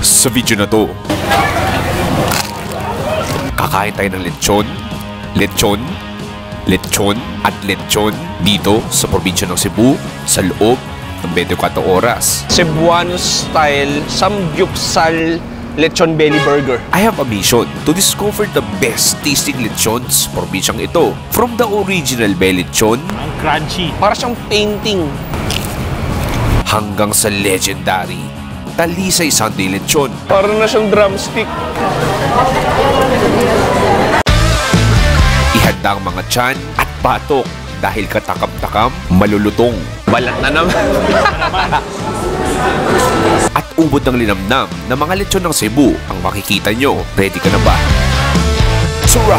Sa video na to, kakain tayo ng lechon, lechon at lechon dito sa probinsya ng Cebu sa loob ng 24 oras. Cebuano style samgyupsal lechon belly burger. I have a mission to discover the best tasting lechons sa probinsyang ito. From the original belly lechon, ang crunchy, para siyang painting, hanggang sa legendary Talisay Sunday lechon. para na siyang drumstick. Ihanda ang mga tiyan at batok dahil katakam-takam malulutong. Balat na naman. At ubod ng linamnam na mga lechon ng Cebu ang makikita nyo. Ready ka na ba? Sura!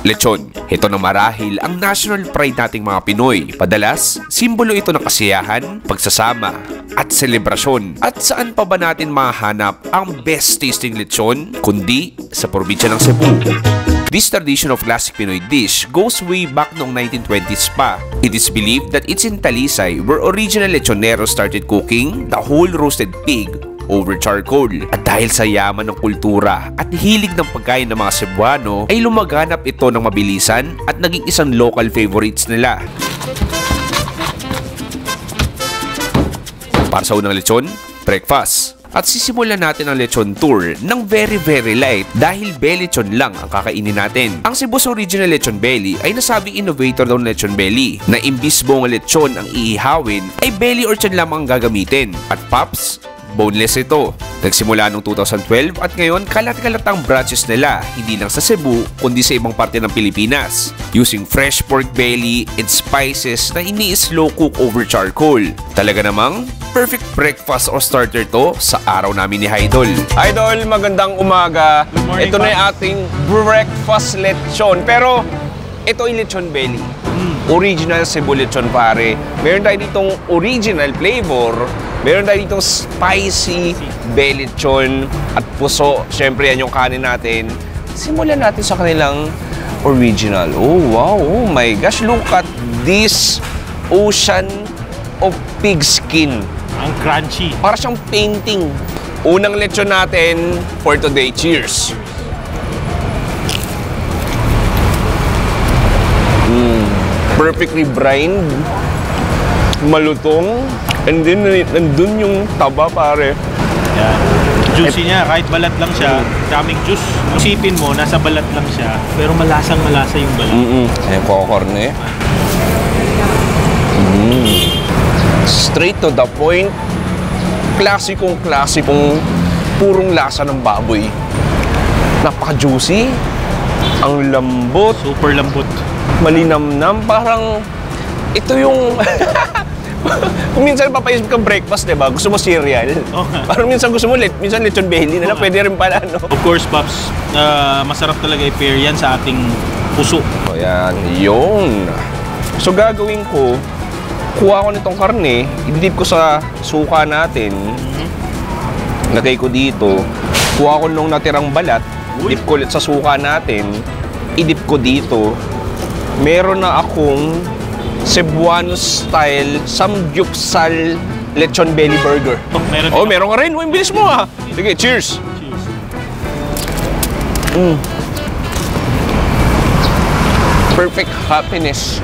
Lechon, ito na marahil ang national pride nating mga Pinoy. Padalas, simbolo ito ng kasiyahan, pagsasama, at selebrasyon. At saan pa ba natin mahanap ang best tasting lechon kundi sa probinsya ng Cebu? This tradition of classic Pinoy dish goes way back noong 1920s pa. It is believed that it's in Talisay where original lechoneros started cooking the whole roasted pig over charcoal. At dahil sa yaman ng kultura at hilig ng pagkain ng mga Cebuano, ay lumaganap ito ng mabilisan at naging isang local favorites nila. Para sa unang lechon, breakfast. At sisimulan natin ang lechon tour ng very light dahil belly lechon lang ang kakainin natin. Ang Cebu's original lechon belly ay nasabing innovator daw ng lechon belly na imbis buong lechon ang iihawin ay belly or tiyan lamang ang gagamitin. At pops, boneless ito. Nagsimula noong 2012 at ngayon kalat-kalat ang branches nila hindi lang sa Cebu kundi sa ibang parte ng Pilipinas. Using fresh pork belly and spices na ini-slow cook over charcoal. Talaga namang perfect breakfast or starter to sa araw namin ni Idol. Idol, magandang umaga. Good morning, Ito na yung ating breakfast lechon. Pero ito ay lechon belly. Original Cebu lechon, pare. Meron tayo ditong original flavor. Meron tayo ditong spicy belly lechon at puso. Siyempre, yan yung kanin natin. Simulan natin sa kanilang original. Oh, wow. Oh my gosh. Look at this ocean of pig skin. ang crunchy. Para siyang painting. Unang lechon natin for today. Cheers! Perfectly brined, malutong, and then nandun yung taba, pare. Yan. Juicy niya, kahit balat lang siya, daming juice. Isipin mo, nasa balat lang siya, pero malasang-malasa yung balat. Ayan, kokorne. Straight to the point. Klasikong purong lasa ng baboy. Napaka-juicy. Ang lambot. Super lambot. Malinamnam. Parang ito yung... Kung minsan papaisip kang breakfast, diba? Gusto mo cereal. Oh. Parang minsan gusto mo minsan lechon belly na lang. Pwede rin pala, no? Of course, Pops, masarap talaga i-pair yan sa ating puso. So, yan. Yun. So, gagawin ko, kuha ko nitong karne, ididip ko sa suka natin. Lagay ko dito. Kuha ko nung natirang balat, dip ko ulit sa suka natin. Idip ko dito. Meron na akong Cebuano style samgyupsal lechon belly burger. Oh, meron ka rin. Bilis mo ha. Sige, cheers. Cheers. Perfect happiness.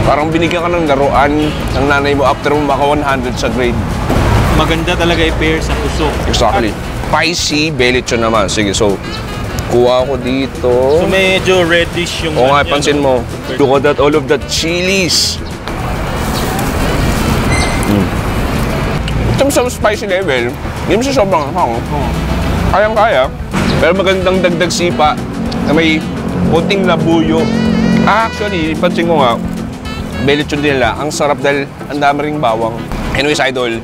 Parang binigyan ka ng laruan ng nanay mo after mo maka 100 sa grade. Maganda talaga i-pair sa puso. Exactly. Spicy belly lechon naman. Sige, so kuha ko dito. So medyo reddish yung... Oo nga, pansin mo. Look at that, all of that chilies. Ito sa spicy level, hindi mo siya sobrang hang. Kayang-kaya. Pero magandang dagdag sipa na may konting labuyo. Actually, pansin ko nga, belly lechon din nila, ang sarap dahil ang dami ring bawang. Anyways, idol,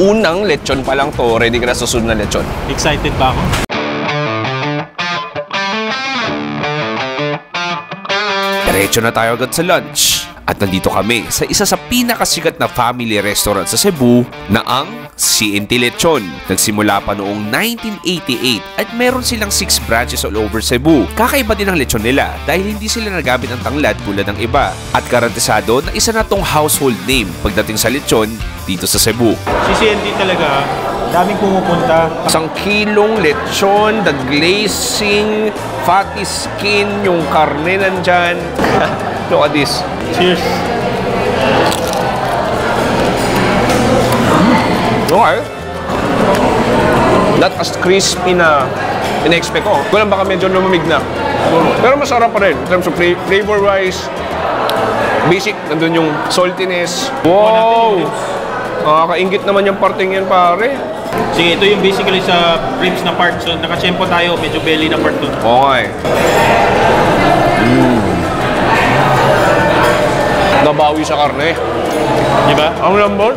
unang lechon pa lang to, ready ka na sa susunod na lechon. Excited pa ako. Diretso na tayo agad sa lunch. At nandito kami sa isa sa pinakasikat na family restaurant sa Cebu na ang C&T Lechon. Nagsimula pa noong 1988 at meron silang 6 branches all over Cebu. Kakaiba din ang lechon nila dahil hindi sila nagamit ang tanglad tulad ng iba. At garantisado na isa na tong household name pagdating sa lechon dito sa Cebu. Si CNT talaga, daming pumupunta. 1 kilong lechon, the glazing, fatty skin, yung karne nandyan. Look at this. Cheers. Okay. Not as crispy na in-expect ko. Kulang baka medyo lumamig na. Pero masarap pa rin. In terms of flavor-wise, basic, nandun yung saltiness. Wow! Nakakaingit naman yung parting yan, pare. Sige, ito yung basically sa ribs na part. So, nakachempo tayo, medyo belly na part doon. Okay. Nabawi sa karne. Di ba? Ang lambot.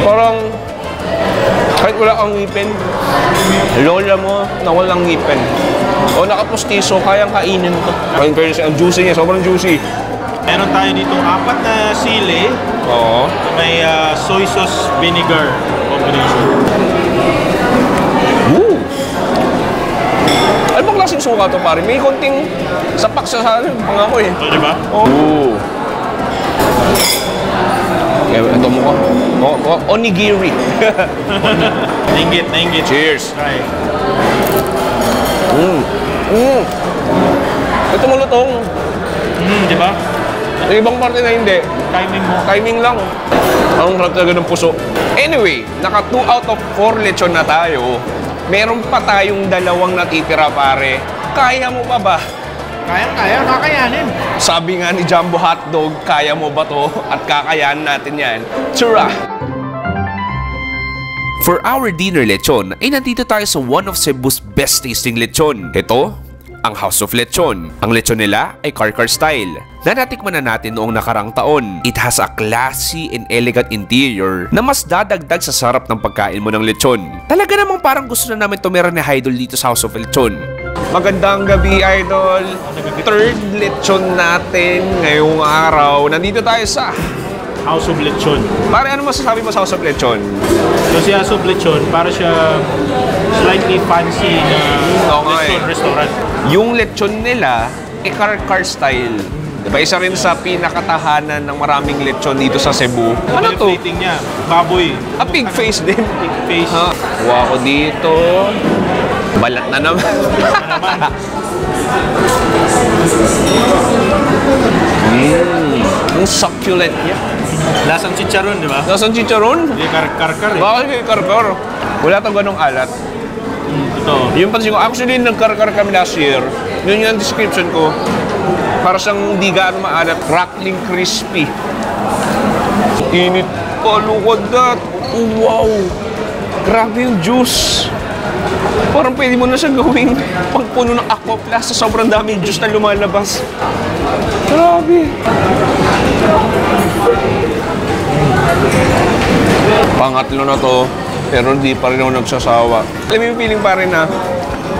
Parang kahit wala kang ngipin, lola mo na walang ngipin. O nakapustiso, kayang kainin ko. Ang juicy niya, sobrang juicy. Meron tayo ditong 4 na sili. Oo. May soy sauce vinegar combination. Woo! Ano bang klaseng suka to, pare? May konting sapak sa pangako eh. So, di ba? Oo. Ito mo ko. Onigiri. Nainggit. Cheers. Try. Ito malutong. Di ba? Yung ibang parte na hindi. Timing mo. Timing lang. Ang sarap talaga ng puso. Anyway, naka 2 out of 4 lechon na tayo. Meron pa tayong 2 natitira, pare. Kaya mo pa ba? Kaya, kakayanin. Sabi nga ni Jumbo Hotdog, kaya mo ba to? At kakayanan natin yan. Tsura! For our dinner lechon ay nandito tayo sa one of Cebu's best tasting lechon. Ito, ang House of Lechon. Ang lechon nila ay Karkar style na natikman na natin noong nakarang taon. It has a classy and elegant interior na mas dadagdag sa sarap ng pagkain mo ng lechon. Talaga namang parang gusto na namin tumira ni Idol dito sa House of Lechon. Magandang gabi, Idol. Third lechon natin ngayong araw. Nandito tayo sa House of Lechon. Pare, ano masasabi mo sa House of Lechon? So si House of Lechon, para siya slightly fancy na restaurant. Yung lechon nila, Karkar style. Diba? Isa rin sa pinakatahanan ng maraming lechon dito sa Cebu. Ano to? Plating niya, baboy. Pig face din. Pig face. Ha? Kuha ko dito. Balat na naman. Ang succulent niya. Lasang chicharon, di ba? Nasaan chicharon? Hindi, karkar eh. Bakit may karkar? Wala tong ganong alat. Ito. Yung pansin ko, actually nagkarkar kami last year. Yun yung description ko. Para siyang hindi gaano maalat. Crackling crispy. Init pa, look at that. Oh, wow. Grabe yung juice. Parang pwede mo na siyang gawing pagpuno ng aqua plus sa sobrang daming juice na lumalabas. Grabe. Pangatlo na to, pero hindi pa rin ako nagsasawa. Alam mo yung feeling pa rin na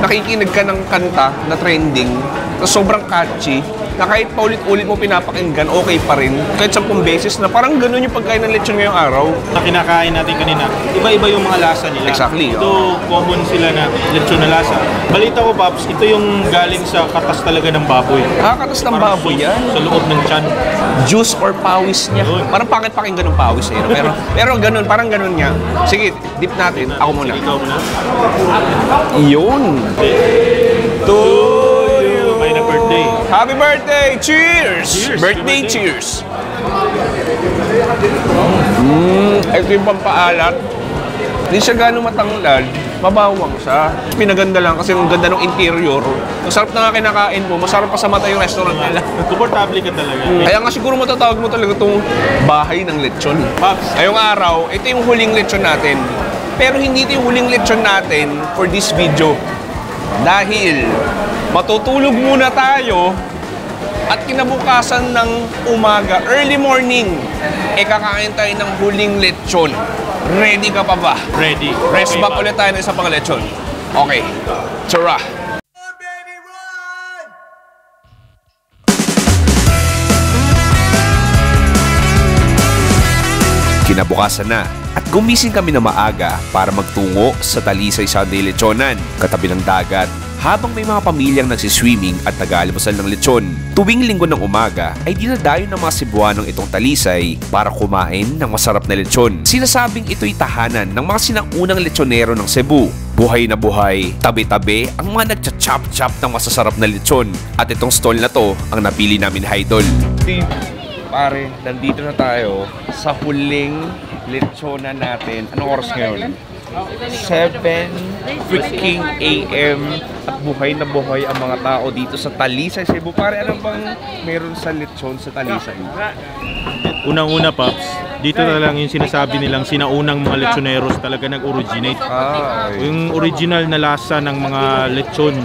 nakikinig ka ng kanta na trending, na sobrang catchy, na kahit paulit-ulit mo pinapakinggan, okay pa rin. Kahit 10 beses na parang ganun yung pagkain ng lechon ngayong araw. Na kinakain natin kanina, iba-iba yung mga lasa nila. Exactly. Ito, common sila na lechon na lasa. Balita ko, Paps, ito yung galing sa katas talaga ng baboy. Nakakatas ng baboy yan. Sa loob ng tiyan. Juice or pawis niya. Yun. Parang pangit pakinggan ng pawis eh. Pero ganun, parang ganun niya. Sige, dip natin. Ako muna. Sige, ikaw muna. Yun. To you. May na birthday. Happy birthday! Cheers! Cheers! Birthday Happy cheers! Ito yung pampaalat. Hindi siya gano'ng matanglad. Mabawang siya. Pinaganda lang kasi ang ganda ng interior. Ang sarap na nga kinakain mo. Masarap pa sa mata yung restaurant nila. Komportable ka talaga. Kaya nga siguro matatawag mo talaga itong bahay ng lechon. Paps, Ngayong araw, ito yung huling lechon natin. Pero hindi ito yung huling lechon natin for this video. Dahil matutulog muna tayo at kinabukasan ng umaga, early morning, kakain tayo ng huling lechon. Ready ka pa ba? ready. Rest Okay, back ulit tayo ng isa pang lechon. Okay. Tara! Kinabukasan na at Gumising kami na maaga para magtungo sa Talisay Sunday Lechonan, katabi ng dagat, habang may mga pamilyang nagsiswimming at nag-aalmusal ng lechon. Tuwing linggo ng umaga ay dinadayo ng mga Cebuanong itong Talisay para kumain ng masarap na lechon. Sinasabing ito'y tahanan ng mga sinaunang lechonero ng Cebu. Buhay na buhay, tabi-tabi ang mga nagcha-chop-chop ng masasarap na lechon. At itong stall na to ang napili namin ni Idol. Pare, nandito na tayo sa huling lechonan natin. Anong oras ngayon? 7 freaking AM at buhay na buhay ang mga tao dito sa Talisay, Cebu. Pare, ano bang meron sa lechon sa Talisay? Unang-una, Paps, dito na lang yung sinasabi nilang sinaunang mga lechoneros talaga nag-originate. Okay. Yung original na lasa ng mga lechon.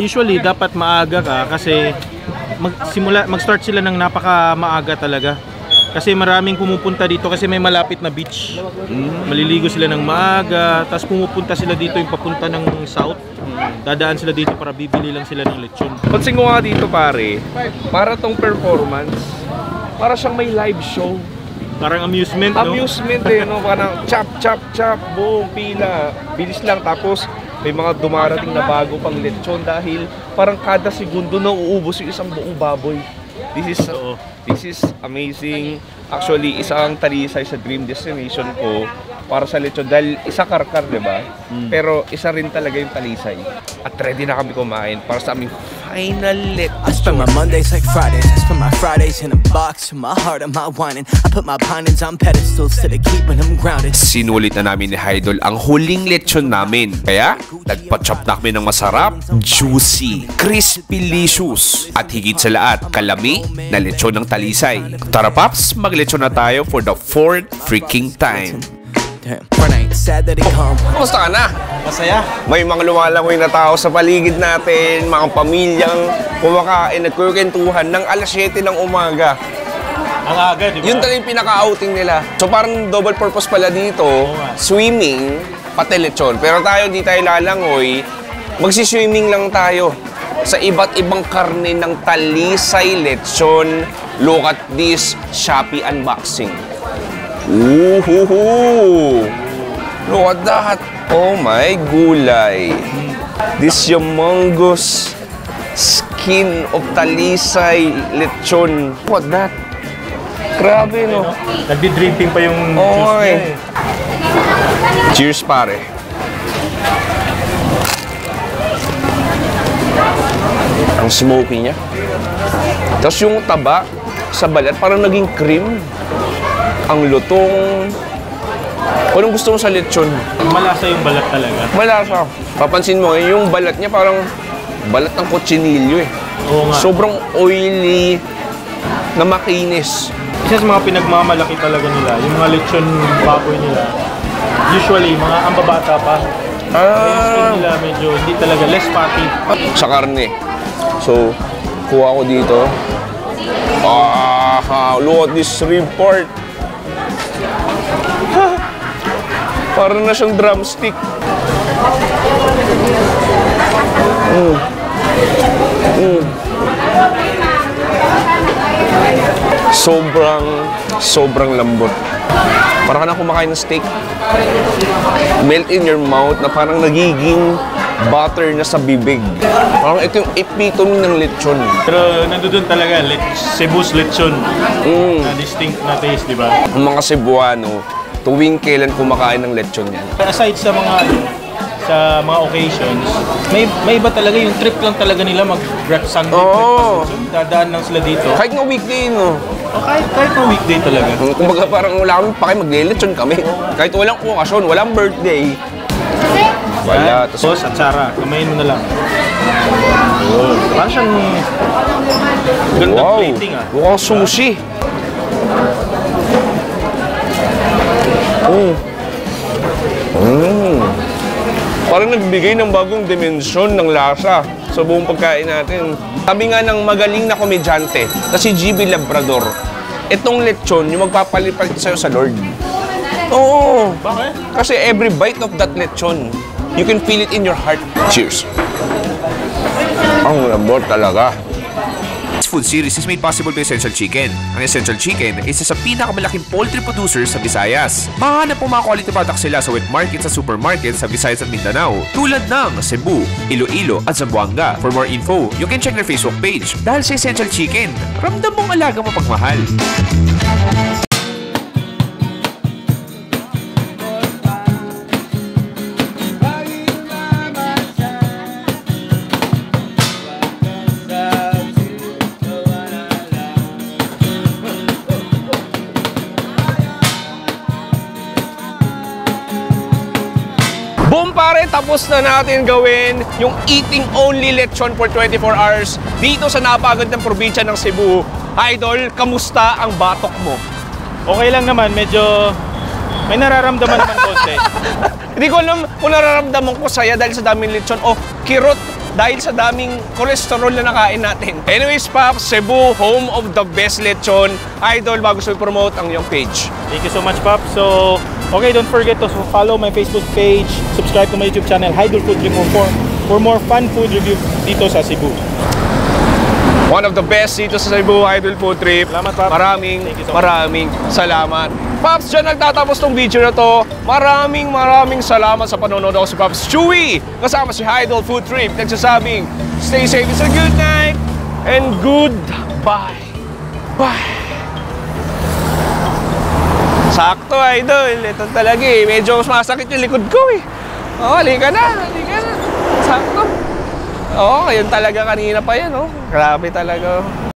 Usually, dapat maaga ka kasi mag-start sila ng napaka maaga talaga. Kasi maraming pumupunta dito kasi may malapit na beach. Maliligo sila ng maaga, tapos pumupunta sila dito yung papunta ng south. Dadaan sila dito para bibili lang sila ng lechon. Pansin ko nga dito, pare, para tong performance, para siyang may live show. Parang amusement, no? Amusement eh, no? Parang chop, chop, chop, boom, pila. Bilis lang, tapos may mga dumarating na bago pang lechon dahil parang kada segundo na uubos yung isang buong baboy. This is amazing. Actually, isang Talisay sa dream destination ko para sa lechon dahil isa Karkar, di ba? Pero isa rin talaga yung Talisay. At ready na kami kumain para sa aming final lechon. I spend my Mondays like Fridays. I spend my Fridays in a box. My heart on my whining. I put my pinings on pedestals to keeping them grounded. Sinulit na namin ni Idol ang huling lechon namin. Kaya, nagpa-chop na kami ng masarap, juicy, crispy-licious, at higit sa lahat, kalami na lechon ng Talisay. Tara, Paps, maglechon na tayo for the 4th freaking time. Kumusta ka na? Masaya. May mga lumalangoy na tao sa paligid natin, mga pamilyang kumakain, nagkukentuhan ng alas 7 ng umaga. Ang aga, di ba? Yun talaga yung pinaka-outing nila. So parang double purpose pala dito, swimming, pati lechon. Pero tayo, di tayo lalangoy, magsiswimming lang tayo sa iba't ibang karne ng Talisay lechon. Look at this Shopee unboxing. Ooh, look at that. Oh my gulay. This humongous skin of Talisay lechon. What that? Grabe, no? Nagdi-dripping pa yung juice niya eh. Cheers, pare. Ang smoky niya. Tapos yung taba sa balat, parang naging cream. Ang lutong. Kung anong gusto mo sa lechon? Malasa yung balat talaga. Malasa. Papansin mo, yung balat niya parang balat ng kutsinilyo eh. Oo nga. Sobrang oily na makinis. Isa sa mga pinagmamalaki talaga nila, yung mga lechon baboy nila. Usually, mga ambabata pa. Yung skin nila medyo hindi talaga, less fatty. Sa karne. So, kuha ko dito. Look at this rib part. Parang na siyang drumstick. Sobrang lambot. Parang ka na kumakain ng steak. Melt in your mouth na parang nagiging butter na sa bibig. Parang ito yung epitome ng lechon. Pero nandoon talaga, Cebu's lechon. Na distinct na taste, di ba? Ang mga Cebuano, tuwing kailan kumakain ng lechon yan. Aside sa mga occasions, may iba talaga yung trip lang talaga nila mag-grab Sunday breakfast lechon. Dadaan lang sila dito. Kahit nga weekday, no? Kahit na weekday talaga. Kumbaga parang wala kami paki, magle-lechon kami. Kahit walang okasyon, walang birthday. Wala. Boss at Sarah, kamayin mo na lang. Parang siyang gandang plating ah. Mukhang sushi. Parang nagbigay ng bagong dimensyon ng lasa sa buong pagkain natin. Sabi nga ng magaling na komedyante na si GB Labrador, itong lechon yung magpapalipalit sa'yo sa Lord. Oo. Bakit? Kasi every bite of that lechon, you can feel it in your heart. Cheers. Ang lambot talaga. This food series is made possible by Essential Chicken. Ang Essential Chicken ay isa sa pinakamalaking poultry producer sa Visayas. Mahanap po mga quality products sila sa wet market sa supermarket sa Visayas at Mindanao, tulad ng Cebu, Iloilo at Zamboanga. For more info, you can check their Facebook page. Dahil sa Essential Chicken, ramdam mong alaga mo pagmahal. Boom pare, tapos na natin gawin yung eating only lechon for 24 hours dito sa napagandang probinsya ng Cebu. Idol, kamusta ang batok mo? Okay lang naman, medyo may nararamdaman naman konti. Hindi ko alam kung nararamdaman ko saya dahil sa daming lechon o kirot dahil sa daming cholesterol na nakain natin. Anyways, Pops, Cebu, home of the best lechon. Idol, bago sa promote ang iyong page. Thank you so much, Pop. So, okay, don't forget to follow my Facebook page, subscribe to my YouTube channel, Idol Food Review for more fun food review dito sa Cebu. One of the best dito sa Cebu, Idol Food Trip. Salamat, Pops. Maraming salamat. Pops, dyan nagtatapos tong video na to. Maraming salamat sa panonood. Ako si Pops Chewy, kasama si Idol Food Trip. Nagsasabing, stay safe, it's a good night, and goodbye. Bye. Sakto, Idol. Ito talaga eh. Medyo masakit yung likod ko eh. Oh, halika na. Sakto. Oo, yun talaga kanina pa yan, oh. Grabe talaga.